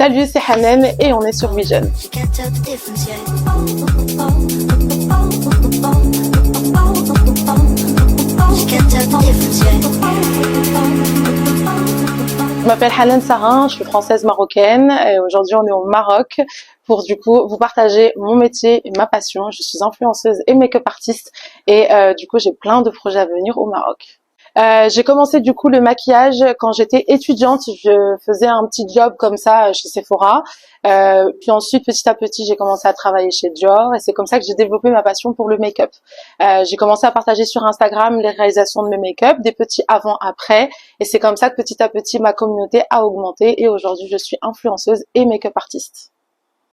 Salut, c'est Hanen et on est sur Vision. Je m'appelle Hanen Sarin, je suis française marocaine et aujourd'hui on est au Maroc pour du coup vous partager mon métier et ma passion. Je suis influenceuse et make-up artiste et du coup j'ai plein de projets à venir au Maroc. J'ai commencé du coup le maquillage quand j'étais étudiante. Je faisais un petit job comme ça chez Sephora. Puis ensuite, petit à petit, j'ai commencé à travailler chez Dior et c'est comme ça que j'ai développé ma passion pour le make-up. J'ai commencé à partager sur Instagram les réalisations de mes make-up, des petits avant-après et c'est comme ça que petit à petit ma communauté a augmenté et aujourd'hui je suis influenceuse et make-up artiste.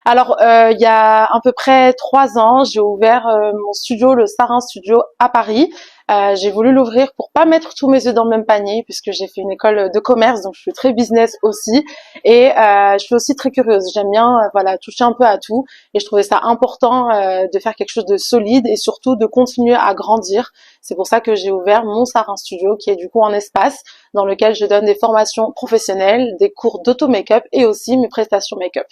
Alors, il y a à peu près 3 ans, j'ai ouvert mon studio, le Sarin Studio à Paris. J'ai voulu l'ouvrir pour pas mettre tous mes œufs dans le même panier, puisque j'ai fait une école de commerce, donc je suis très business aussi. Et je suis aussi très curieuse. J'aime bien, voilà, toucher un peu à tout. Et je trouvais ça important de faire quelque chose de solide et surtout de continuer à grandir. C'est pour ça que j'ai ouvert mon Sarin Studio, qui est du coup un espace dans lequel je donne des formations professionnelles, des cours d'auto-make-up et aussi mes prestations make-up.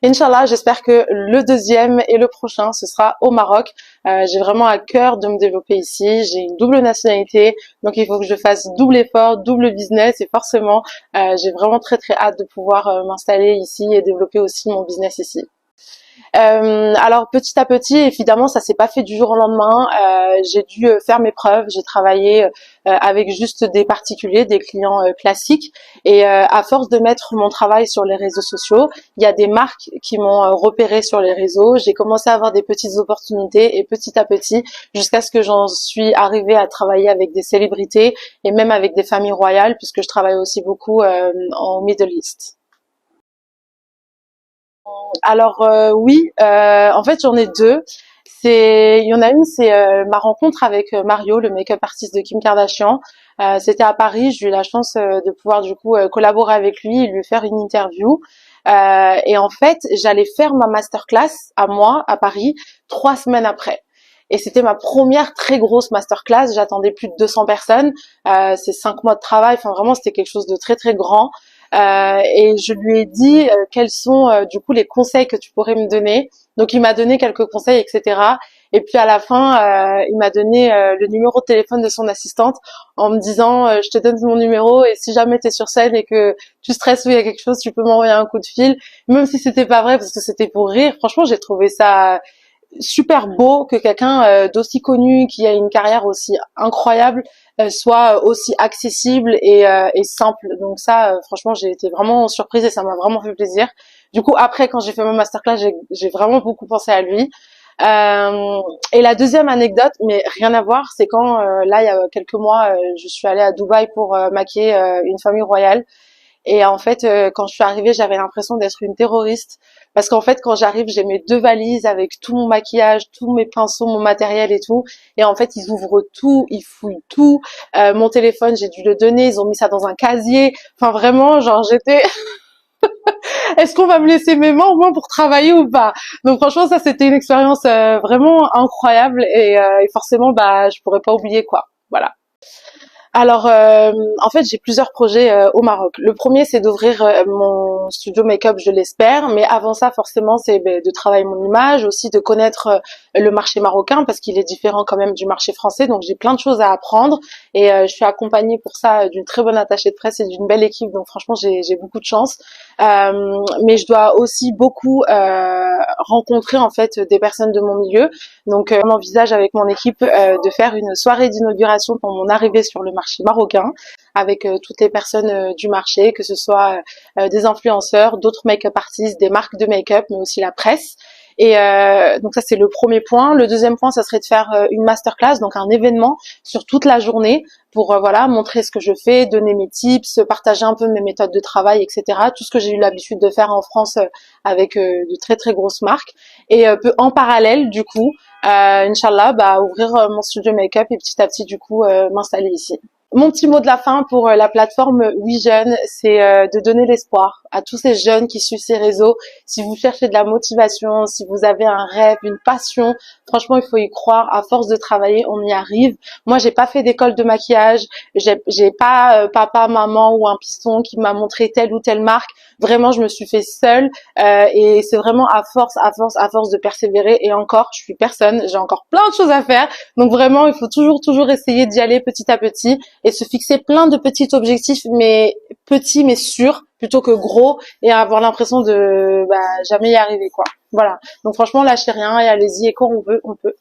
Inch'Allah, j'espère que le deuxième et le prochain, ce sera au Maroc. J'ai vraiment à cœur de me développer ici. J'ai une double nationalité, donc il faut que je fasse double effort, double business et forcément, j'ai vraiment très hâte de pouvoir m'installer ici et développer aussi mon business ici. Alors petit à petit, évidemment, ça s'est pas fait du jour au lendemain. J'ai dû faire mes preuves. J'ai travaillé avec juste des particuliers, des clients classiques. Et à force de mettre mon travail sur les réseaux sociaux, il y a des marques qui m'ont repéré sur les réseaux. J'ai commencé à avoir des petites opportunités et petit à petit, jusqu'à ce que j'en suis arrivée à travailler avec des célébrités et même avec des familles royales, puisque je travaille aussi beaucoup en Middle East. Alors oui, en fait j'en ai deux. Il y en a une, c'est ma rencontre avec Mario, le make-up artiste de Kim Kardashian. C'était à Paris. J'ai eu la chance de pouvoir du coup collaborer avec lui et lui faire une interview. Et en fait, j'allais faire ma masterclass à moi à Paris 3 semaines après. Et c'était ma première très grosse masterclass. J'attendais plus de 200 personnes. C'est 5 mois de travail. Enfin vraiment, c'était quelque chose de très très grand. Et je lui ai dit quels sont du coup les conseils que tu pourrais me donner. Donc il m'a donné quelques conseils, etc. Et puis à la fin, il m'a donné le numéro de téléphone de son assistante en me disant je te donne mon numéro et si jamais tu es sur scène et que tu stresses ou il y a quelque chose, tu peux m'envoyer un coup de fil. Même si c'était pas vrai parce que c'était pour rire. Franchement, j'ai trouvé ça super beau que quelqu'un d'aussi connu, qui a une carrière aussi incroyable, soit aussi accessible et simple. Donc ça, franchement, j'ai été vraiment surprise et ça m'a vraiment fait plaisir. Du coup, après, quand j'ai fait ma masterclass, j'ai vraiment beaucoup pensé à lui. Et la deuxième anecdote, mais rien à voir, c'est quand là, il y a quelques mois, je suis allée à Dubaï pour maquiller une famille royale. Et en fait, quand je suis arrivée, j'avais l'impression d'être une terroriste. Parce qu'en fait, quand j'arrive, j'ai mes 2 valises avec tout mon maquillage, tous mes pinceaux, mon matériel et tout. Et en fait, ils ouvrent tout, ils fouillent tout. Mon téléphone, j'ai dû le donner. Ils ont mis ça dans un casier. Enfin, vraiment, genre, j'étais... Est-ce qu'on va me laisser mes mains au moins pour travailler ou pas? Donc franchement, ça, c'était une expérience vraiment incroyable. Et forcément, bah, je pourrais pas oublier, quoi. Voilà. Alors, en fait, j'ai plusieurs projets au Maroc. Le premier, c'est d'ouvrir mon studio make-up, je l'espère. Mais avant ça, forcément, c'est de travailler mon image, aussi de connaître le marché marocain parce qu'il est différent quand même du marché français. Donc, j'ai plein de choses à apprendre et je suis accompagnée pour ça d'une très bonne attachée de presse et d'une belle équipe. Donc, franchement, j'ai beaucoup de chance. Mais je dois aussi beaucoup rencontrer en fait des personnes de mon milieu. Donc, on envisage avec mon équipe de faire une soirée d'inauguration pour mon arrivée sur le marché marocain avec toutes les personnes du marché, que ce soit des influenceurs, d'autres make-up artistes, des marques de make-up, mais aussi la presse. Et donc ça c'est le premier point. Le deuxième point, ça serait de faire une masterclass, donc un événement sur toute la journée pour voilà montrer ce que je fais, donner mes tips, partager un peu mes méthodes de travail, etc. Tout ce que j'ai eu l'habitude de faire en France avec de très très grosses marques. Et en parallèle du coup, Inch'Allah, ouvrir mon studio make-up et petit à petit du coup m'installer ici. Mon petit mot de la fin pour la plateforme Vision, c'est de donner l'espoir à tous ces jeunes qui suivent ces réseaux. Si vous cherchez de la motivation, si vous avez un rêve, une passion, franchement, il faut y croire. À force de travailler, on y arrive. Moi, j'ai pas fait d'école de maquillage. J'ai pas papa, maman ou un piston qui m'a montré telle ou telle marque. Vraiment, je me suis fait seule. Et c'est vraiment à force de persévérer. Et encore, je suis personne. J'ai encore plein de choses à faire. Donc vraiment, il faut toujours essayer d'y aller petit à petit et se fixer plein de petits objectifs, mais petits mais sûrs, plutôt que gros, et avoir l'impression de jamais y arriver, quoi. Voilà. Donc franchement, lâchez rien et allez-y. Et quand on veut, on peut.